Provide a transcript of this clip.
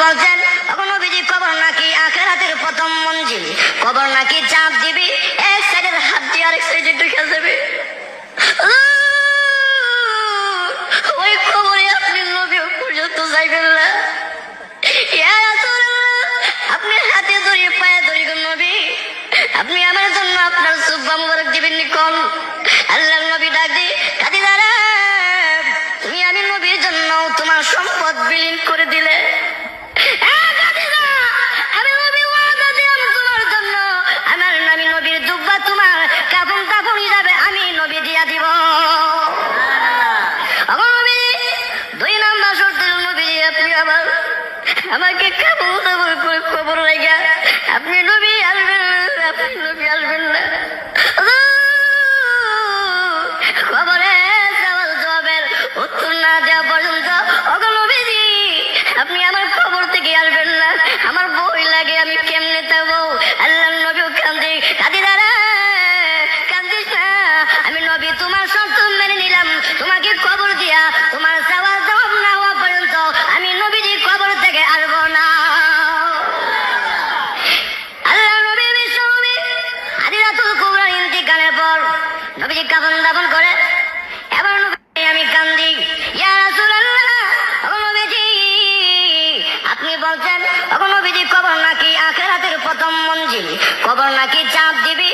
বলছেন এখন নবীজি কবর নাকি আখিরাতের প্রথম মঞ্জিল, কবর নাকি চাপ দিবি এক সাইডের হাত দিয়ে আরেক সাইডে ঢুকে যাবে। ওই কবরে আপনি নবীও পর্যন্ত যাইবেন না। ইয়া রাসূলুল্লাহ, আপনি হাতে ধরে পায়ে ধরে নবী আপনি আমার জন্য আপনার সুব্বা মুবারক দিবেন কোন? আল্লাহর নবী ডাক দিয়ে খাদিজা রে, তুমি আমি নবীর জন্য তোমার সম্পদ বিলীন করে দিলে। আমি নবী ওয়াদা দিলাম তোমার জন্য আমার নামি নবীর জুব্বা তোমার কাফন কাফন হিসাবে আমি নবী দিয়া দিব। আমার নবী দুই নাম্বার শর্ত নবী আপনি আবার আমাকে কাবু দাবর করে খবর লাগা আপনি নবী আসবেন না, আপনি নবী আসবেন না। খবরে সওয়াল জবাবের উত্তর না দেওয়া পর্যন্ত নবীজি আপনি আমার খবর থেকে আসবেন না, আমার বই লাগে আমি কেমনে থাকবো। আল্লাহর নবী কান্দি খাদিজা রে কান্দিস না, আমি নবী তোমার শর্ত মেনে নিলাম, তোমাকে খবর দিয়া তোমার সওয়াল জবাব না হওয়া পর্যন্ত আমি নবীজি খবর থেকে আসবো না। আল্লাহর নবী বিশ্বনবী হাদিজাতুল কুবরার ইন্তিকালের পর নবীজি কাফন দাফন করে এবার নবী আমি কান্দি, ইয়া রাসূলুল্লাহ নবীজি আপনি বলছেন নবীজি কবর নাকি আখিরাতের প্রথম মঞ্জিল, কবর নাকি চাপ দিবি